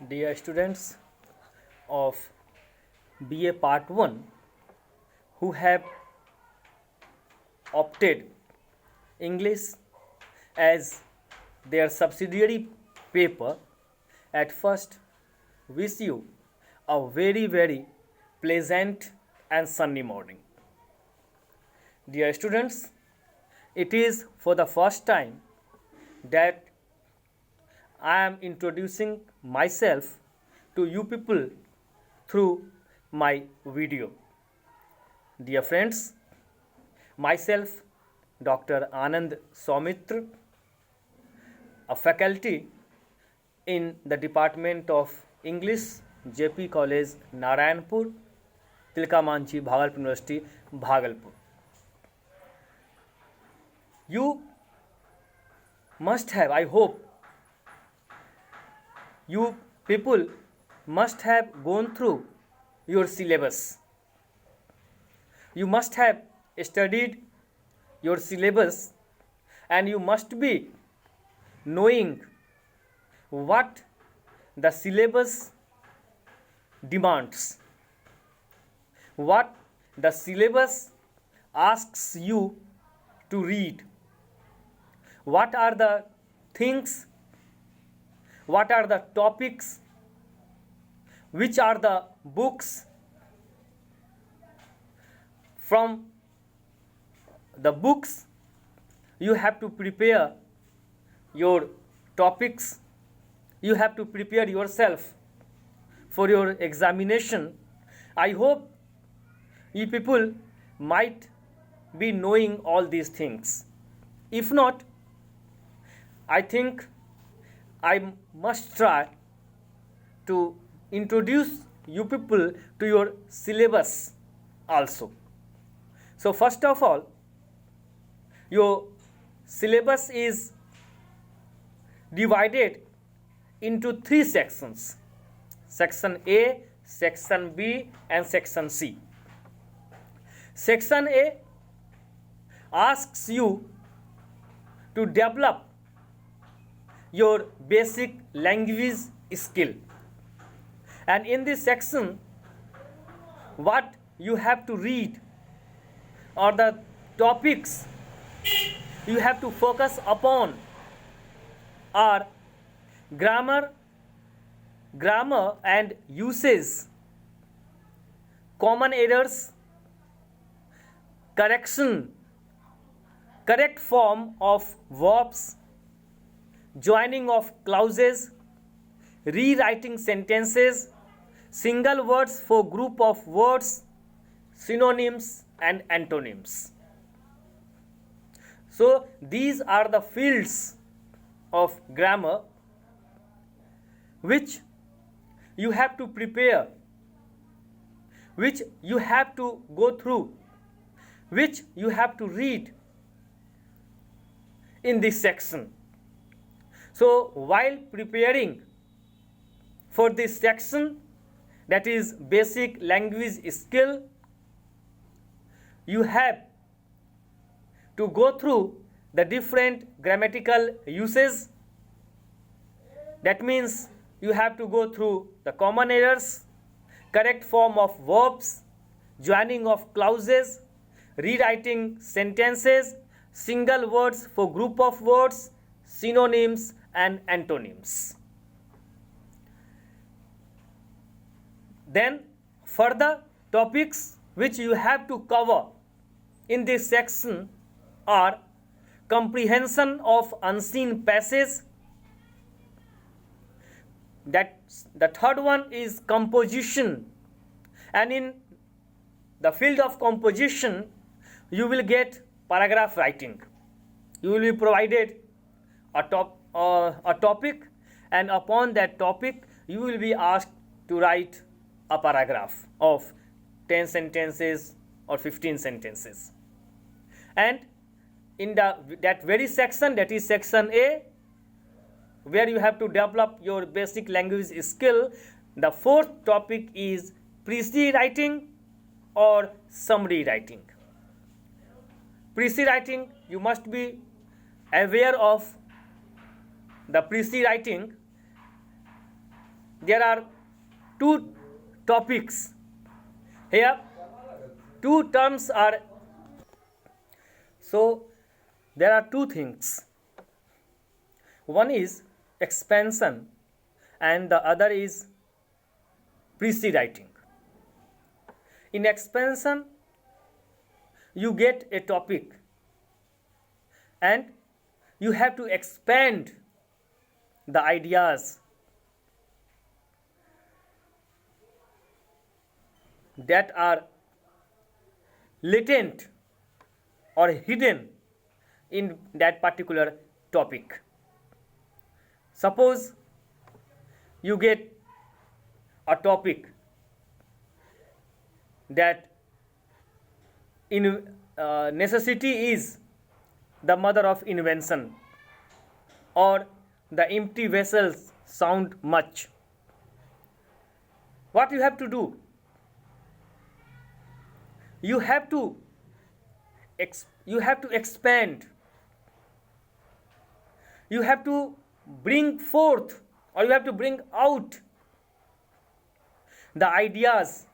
Dear students of BA Part 1 who have opted English as their subsidiary paper, at first wish you a very pleasant and sunny morning. Dear students, it is for the first time that I am introducing myself to you people through my video. Dear friends, myself Dr. Anand Soumitra, a faculty in the Department of English, JP College, Narayanpur, Tilkamanchi, Bhagalpur University, Bhagalpur. You must have, I hope, you people must have gone through your syllabus. You must have studied your syllabus and you must be knowing what the syllabus demands, what the syllabus asks you to read, what are the things, what are the topics, which are the books. From the books you have to prepare your topics, you have to prepare yourself for your examination. I hope you people might be knowing all these things. If not, I think I must try to introduce you people to your syllabus also. So first of all, your syllabus is divided into three sections: section A, section B and section C. Section A asks you to develop your basic language skill, and in this section what you have to read or the topics you have to focus upon are grammar and usage, common errors, correction, correct form of verbs, joining of clauses, rewriting sentences, single words for group of words, synonyms and antonyms. So these are the fields of grammar which you have to prepare, which you have to go through, which you have to read in this section. So while preparing for this section, that is basic language skill, you have to go through the different grammatical uses. That means you have to go through the common errors, correct form of verbs, joining of clauses, rewriting sentences, single words for group of words, synonyms and antonyms. Then further topics which you have to cover in this section are comprehension of unseen passage. That the third one is composition, and in the field of composition you will get paragraph writing. You will be provided a topic, and upon that topic you will be asked to write a paragraph of 10 sentences or 15 sentences. And in that very section, that is section A, where you have to develop your basic language skill, the fourth topic is precis writing or summary writing. Precis writing, you must be aware of the precis writing. there are two topics. Here, two terms are. So, there are two things. One is expansion and the other is preceding. In expansion, you get a topic and you have to expand the ideas that are latent or hidden in that particular topic. Suppose you get a topic that necessity is the mother of invention, or the empty vessels sound much. What you have to do? You have to expand. You have to bring forth, or you have to bring out the ideas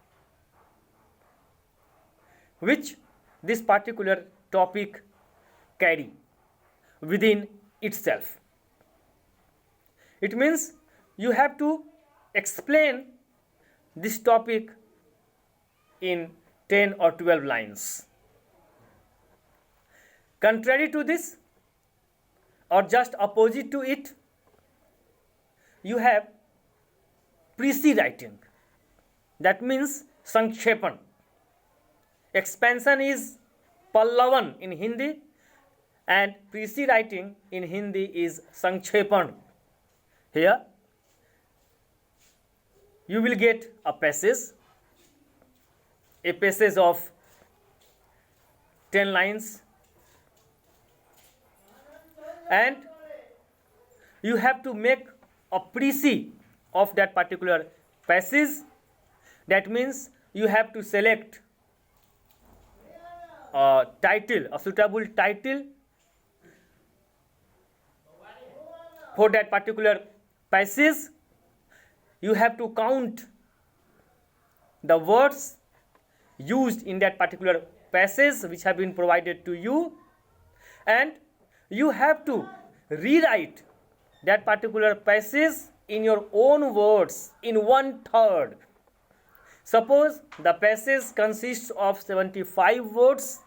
which this particular topic carry within itself. It means you have to explain this topic in 10 or 12 lines. Contrary to this, or just opposite to it, you have preceding. That means sankshepan. Expansion is pallavan in Hindi, and preceding in Hindi is sankshepan. Here, you will get a passage of 10 lines, and you have to make a précis of that particular passage. That means you have to select a title, a suitable title for that particular passage. You have to count the words used in that particular passage which have been provided to you, and you have to rewrite that particular passage in your own words in 1/3. Suppose the passage consists of 75 words,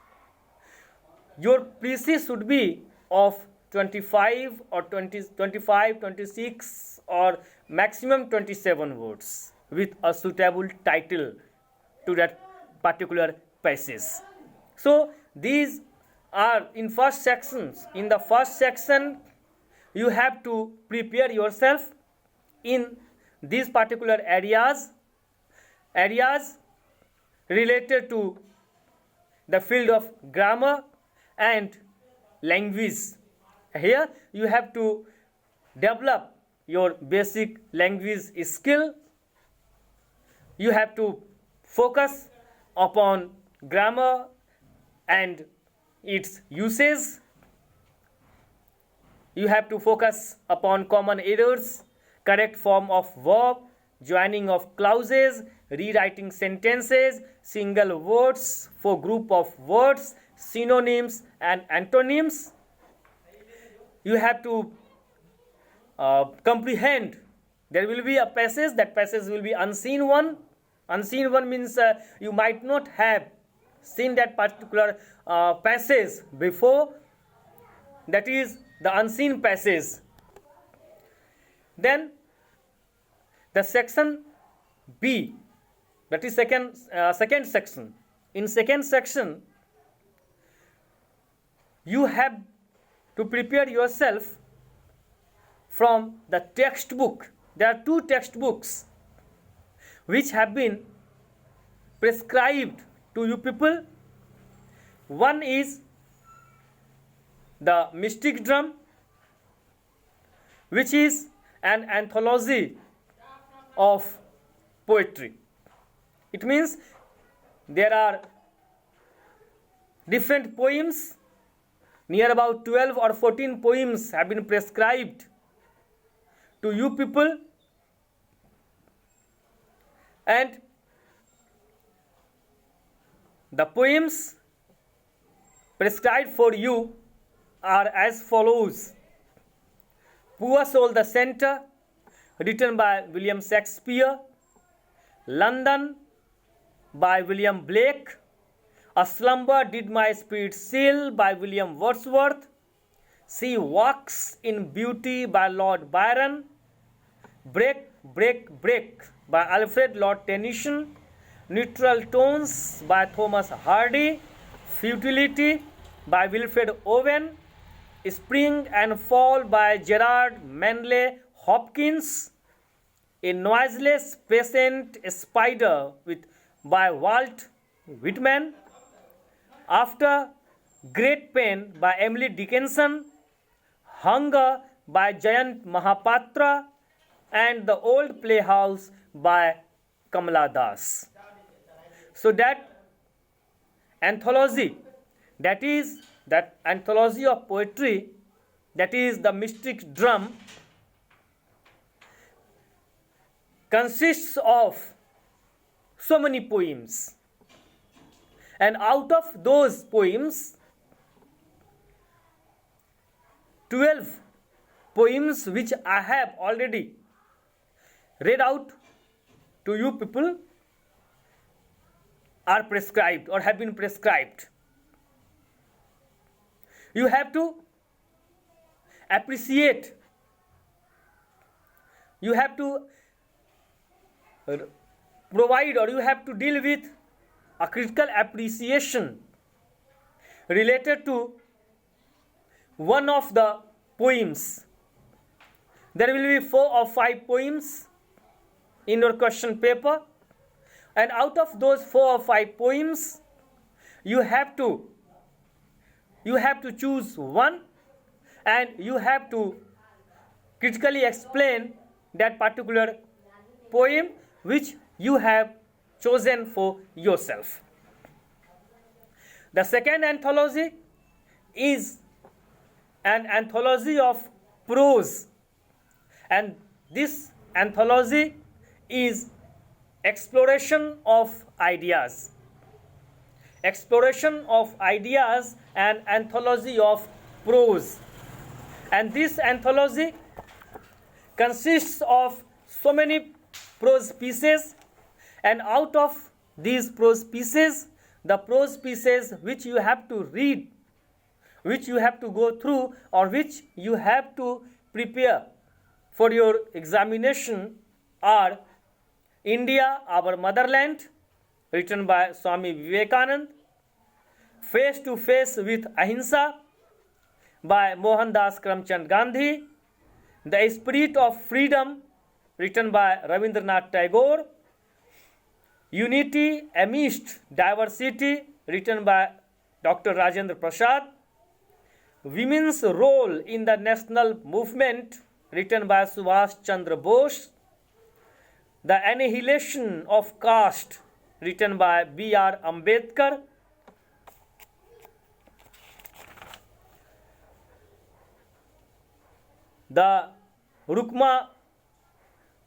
your précis should be of 25 or 20, 25, 26 or maximum 27 words with a suitable title to that particular passage. So these are in first sections. In the first section, you have to prepare yourself in these particular areas related to the field of grammar and language. Here you have to develop your basic language skill. You have to focus upon grammar and its usage. You have to focus upon common errors, correct form of verb, joining of clauses, rewriting sentences, single words for group of words, synonyms and antonyms. You have to comprehend. There will be a passage. That passage will be unseen one. Unseen one means you might not have seen that particular passage before. That is the unseen passage. Then the section B, that is second section. In second section, you have to prepare yourself from the textbook. There are two textbooks which have been prescribed to you people. One is the Mystic Drum, which is an anthology of poetry. It means there are different poems. Near about 12 or 14 poems have been prescribed to you people. And the poems prescribed for you are as follows: Poor Soul the Center, written by William Shakespeare; London by William Blake; A Slumber Did My Spirit Seal by William Wordsworth; She Walks in Beauty by Lord Byron; Break, Break, Break by Alfred Lord Tennyson; Neutral Tones by Thomas Hardy; Futility by Wilfred Owen; Spring and Fall by Gerard Manley Hopkins; A Noiseless Patient Spider by Walt Whitman; After Great Pain by Emily Dickinson; Hunger by Jayant Mahapatra; and The Old Playhouse by Kamala Das. So that anthology of poetry, that is the Mystic Drum, consists of so many poems, and out of those poems, 12 poems which I have already read out to you people are prescribed or have been prescribed. You have to appreciate, you have to provide, or you have to deal with a critical appreciation related to one of the poems. There will be 4 or 5 poems in your question paper, and out of those 4 or 5 poems, you have to choose one, and you have to critically explain that particular poem which you have chosen for yourself. The second anthology is an anthology of prose, and this anthology is exploration of ideas. Exploration of ideas and anthology of prose. And this anthology consists of so many prose pieces, and out of these prose pieces, the prose pieces which you have to read, which you have to go through, or which you have to prepare for your examination are India, Our Motherland, written by Swami Vivekanand; Face to Face with Ahimsa by Mohandas Karamchand Gandhi; The Spirit of Freedom, written by Rabindranath Tagore; Unity Amidst Diversity, written by Dr. Rajendra Prasad; Women's Role in the National Movement, written by Subhash Chandra Bose; The Annihilation of Caste, written by B.R. Ambedkar; the Rukma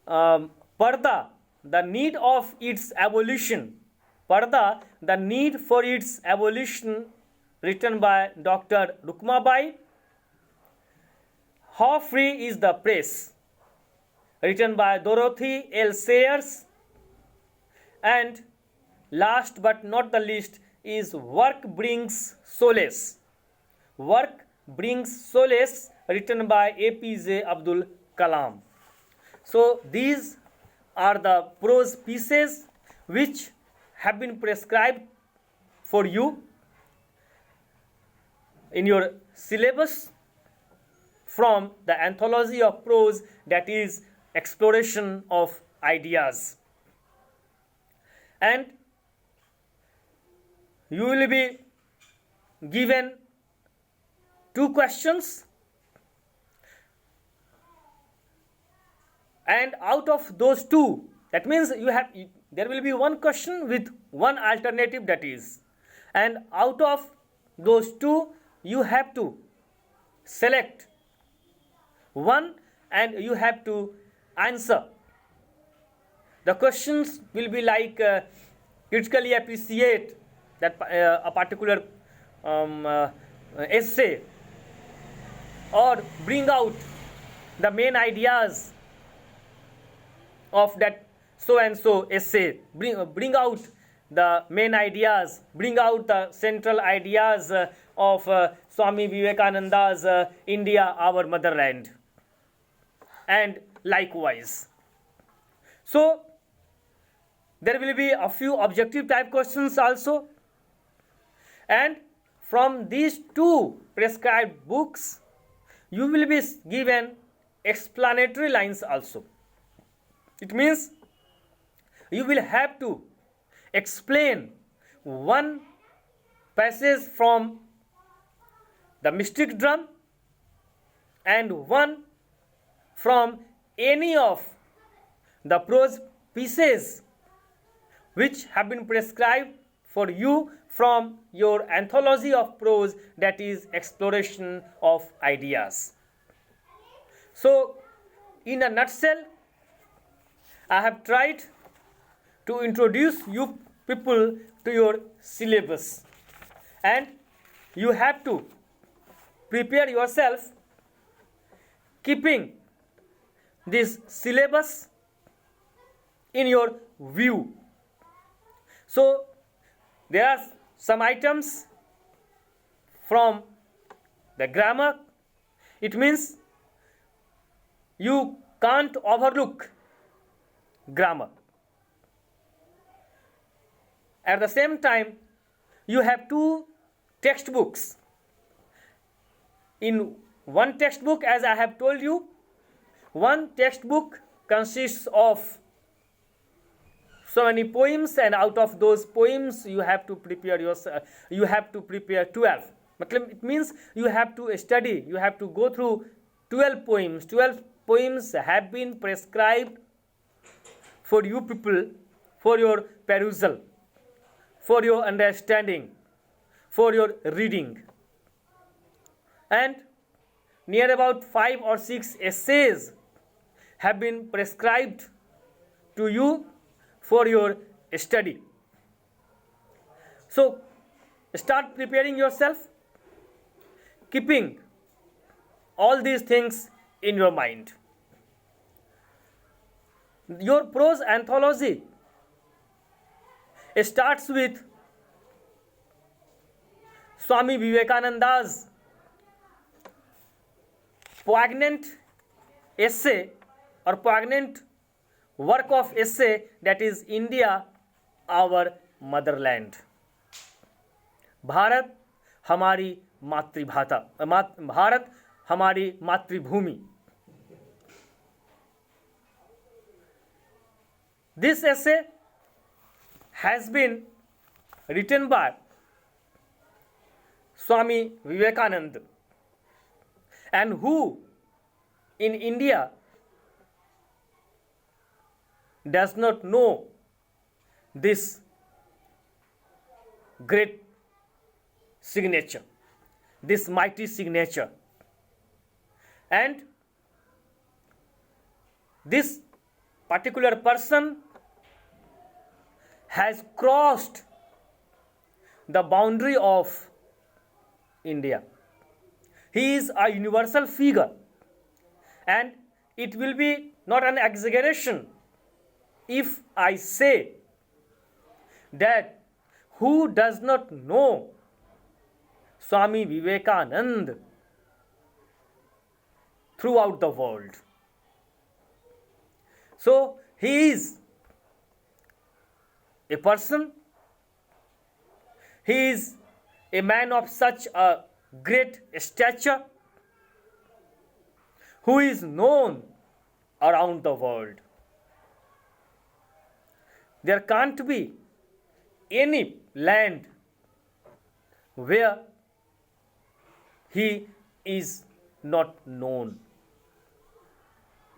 Parda, the need of its abolition, Parda, the need for its abolition, written by Dr. Rukmabai; How Free is the Press, written by Dorothy L. Sayers; and last but not the least is Work Brings Solace. Work Brings Solace, written by APJ Abdul Kalam. So these are the prose pieces which have been prescribed for you in your syllabus from the anthology of prose, that is exploration of ideas. And you will be given 2 questions, and out of those 2, that means there will be 1 question with 1 alternative, that is, and out of those 2 you have to select 1 and you have to answer. The questions will be like critically appreciate that a particular essay, or bring out the main ideas of that so and so essay, bring out the main ideas, bring out the central ideas of Swami Vivekananda's India, our motherland, and likewise. So there will be a few objective type questions also, and from these two prescribed books you will be given explanatory lines also. It means you will have to explain one passage from the Mystic Drum and one from any of the prose pieces which have been prescribed for you from your anthology of prose, that is Exploration of Ideas. So in a nutshell, I have tried to introduce you people to your syllabus, and you have to prepare yourself keeping this syllabus in your view. So there are some items from the grammar. It means you can't overlook grammar. At the same time, you have two textbooks. In one textbook, as I have told you, one textbook consists of so many poems, and out of those poems you have to prepare 12. It means you have to study, you have to go through 12 poems. 12 poems have been prescribed for you people, for your perusal, for your understanding, for your reading. And near about 5 or 6 essays have been prescribed to you for your study. So start preparing yourself, keeping all these things in your mind. Your prose anthology starts with Swami Vivekananda's poignant essay or poignant work of essay, that is India, our motherland. Bharat हमारी मातृभाषा, भारत हमारी मातृभूमि. This essay has been written by Swami Vivekananda, and who in India does not know this great signature, this mighty signature. And this particular person has crossed the boundary of India. He is a universal figure, and it will be not an exaggeration if I say that who does not know Swami Vivekananda throughout the world. So he is a person, he is a man of such a great stature who is known around the world. There can't be any land where he is not known.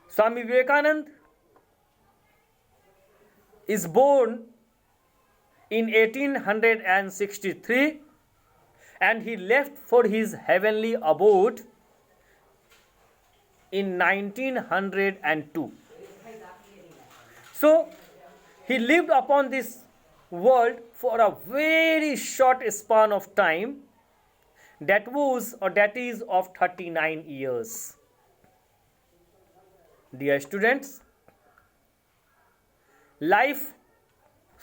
Swami Vivekananda is born in 1863, and he left for his heavenly abode in 1902. So He lived upon this world for a very short span of time, that is of 39 years. Dear students, life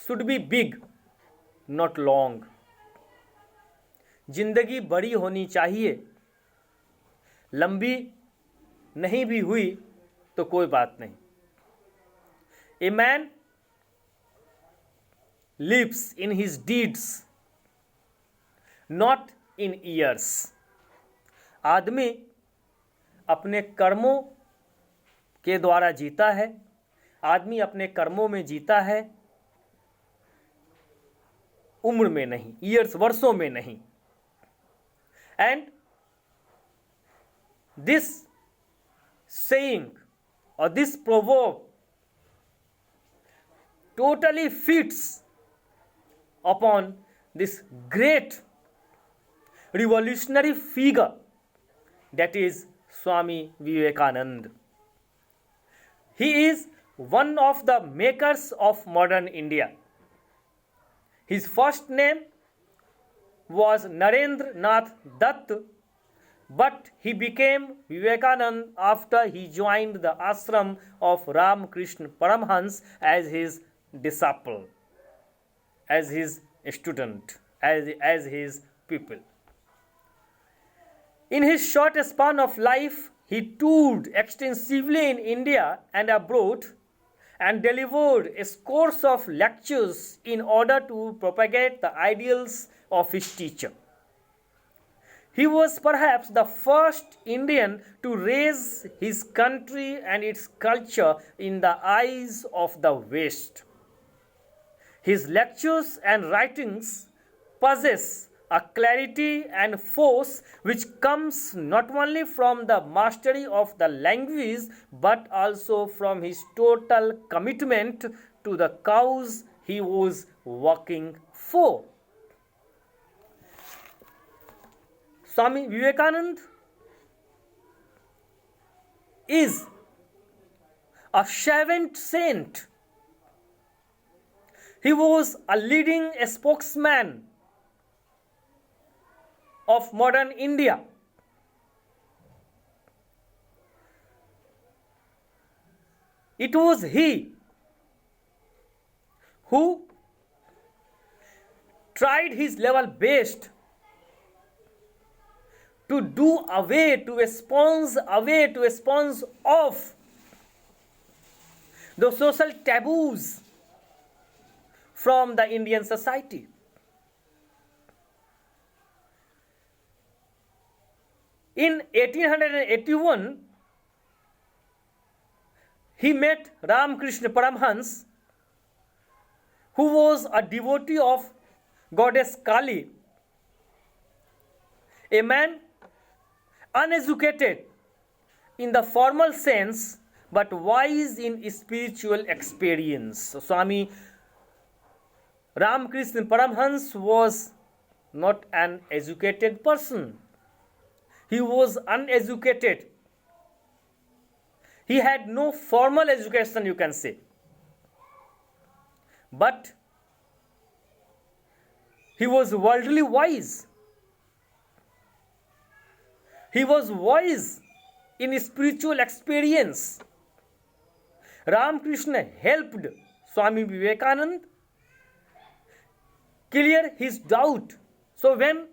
should be big, not long. जिंदगी बड़ी होनी चाहिए, लंबी नहीं भी हुई तो कोई बात नहीं. A man lives in his deeds, not in years. आदमी अपने कर्मों के द्वारा जीता है, आदमी अपने कर्मों में जीता है, उम्र में नहीं, ईयर्स वर्षों में नहीं. And this saying or this proverb totally fits upon this great revolutionary figure, that is Swami Vivekananda. He is one of the makers of modern India. His first name was Narendra Nath Dutt, but he became Vivekananda after he joined the ashram of Ramakrishna Paramhans as his disciple, as his student, as his pupil. In his short span of life, he toured extensively in India and abroad and delivered scores of lectures in order to propagate the ideals of his teacher. He was perhaps the first Indian to raise his country and its culture in the eyes of the West. His lectures and writings possess a clarity and force which comes not only from the mastery of the language but also from his total commitment to the cause he was working for. Swami Vivekananda is a seventh saint. He was a leading spokesman of modern India. It was he who tried his level best to do away, to espouse of the social taboos from the Indian society. In 1881, he met Ramakrishna Paramhans, who was a devotee of goddess Kali, a man uneducated in the formal sense but wise in spiritual experience. So, Swami Ramakrishna Paramhans was not an educated person. He was uneducated. He had no formal education, you can say. But he was worldly wise. He was wise in spiritual experience. Ramakrishna helped Swami Vivekananda clear his doubt. So when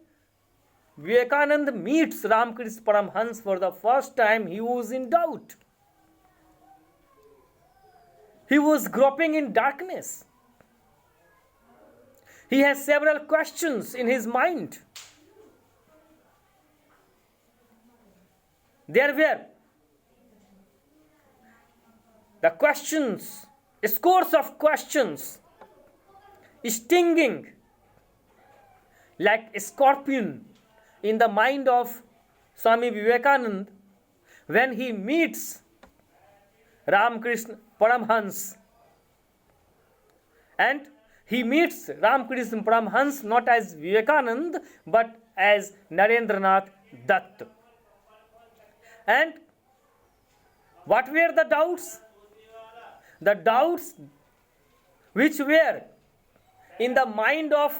Vivekananda meets Ramakrishna Paramhans for the first time, he was in doubt. He was groping in darkness. He has several questions in his mind. There were the questions, scores of questions, stinging like a scorpion in the mind of Swami Vivekananda when he meets Ramakrishna Paramhans. And he meets Ramakrishna Paramhans not as Vivekananda but as Narendranath Dutt. And what were the doubts? The doubts which were in the mind of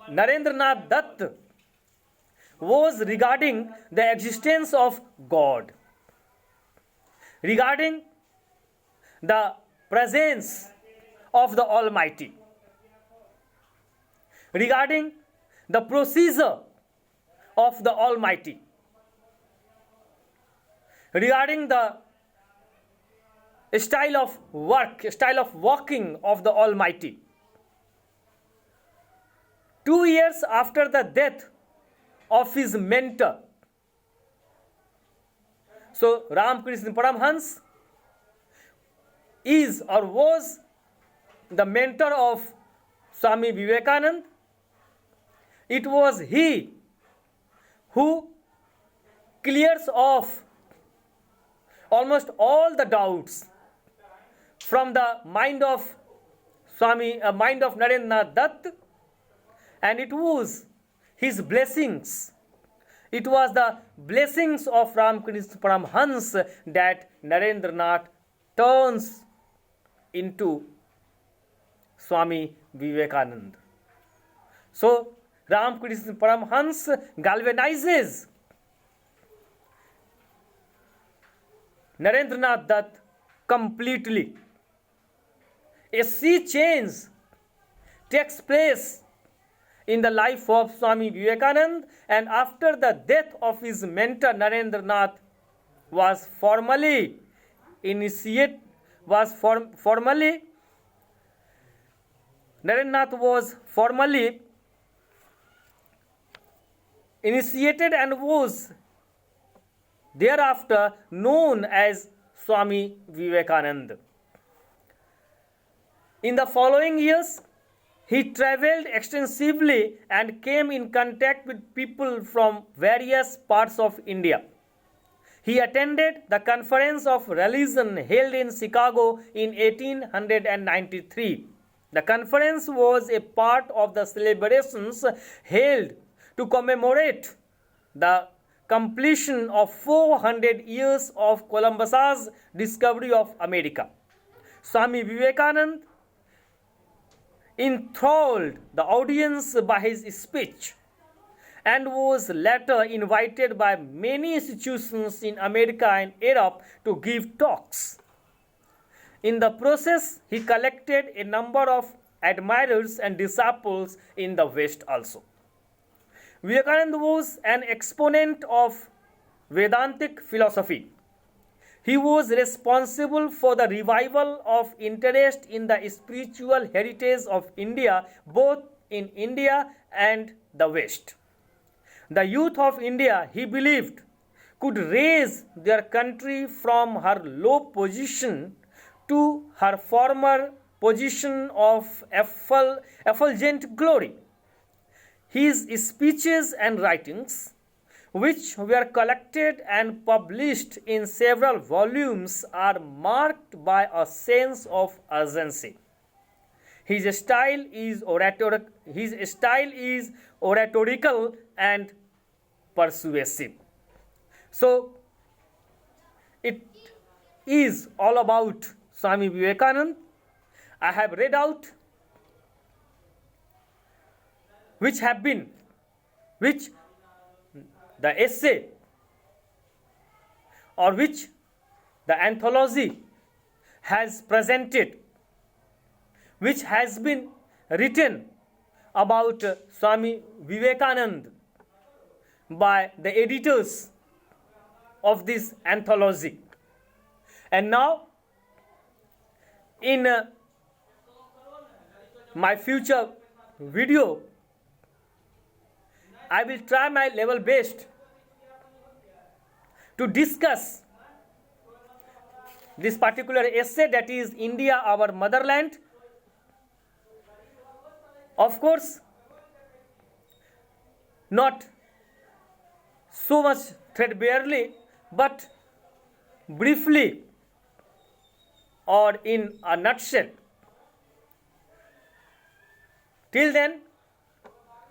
Narendranath Dutt was regarding the existence of God, regarding the presence of the Almighty, regarding the procedure of the Almighty, regarding the style of work, style of walking of the Almighty. 2 years after the death of his mentor, so Ramakrishna Paramhans is or was the mentor of Swami Vivekananda. It was he who clears off almost all the doubts from the mind of Narendranath Dutt, and it was his blessings. It was the blessings of Ramakrishna Paramhans that Narendranath turns into Swami Vivekananda. So Ramakrishna Paramhans galvanizes Narendranath Dutt completely. A sea change takes place in the life of Swami Vivekananda, and after the death of his mentor Narendranath was formally initiated, Narendranath was formally initiated and was thereafter known as Swami Vivekananda. In the following years, he traveled extensively and came in contact with people from various parts of India. He attended the Conference of Religion held in Chicago in 1893. The conference was a part of the celebrations held to commemorate the completion of 400 years of Columbus's discovery of America. Swami Vivekananda enthralled the audience by his speech and was later invited by many institutions in America and Europe to give talks. In the process, he collected a number of admirers and disciples in the West also. Vivekananda was an exponent of Vedantic philosophy. He was responsible for the revival of interest in the spiritual heritage of India, both in India and the West. The youth of India, he believed, could raise their country from her low position to her former position of effulgent glory. His speeches and writings, which were collected and published in several volumes, are marked by a sense of urgency. His style is oratorical and persuasive. So, it is all about Swami Vivekananda. I have read out which the essay or which the anthology has presented, which has been written about Swami Vivekananda by the editors of this anthology. And now, in my future video, I will try my level best to discuss this particular essay, that is India, our motherland. Of course, not so much threadbarely, but briefly or in a nutshell. Till then,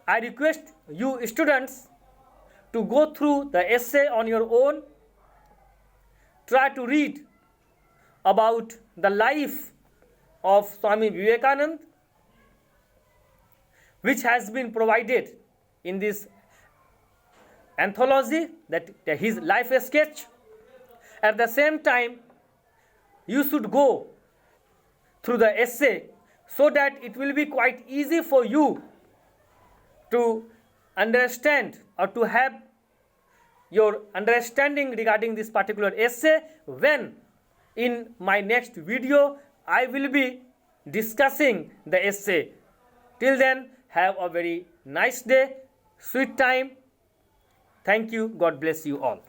I request you students to go through the essay on your own. Try to read about the life of Swami Vivekanand, which has been provided in this anthology, that his life sketch. At the same time, you should go through the essay so that it will be quite easy for you to understand or to have your understanding regarding this particular essay, when in my next video I will be discussing the essay. Till then, have a very nice day, sweet time. Thank you. God bless you all.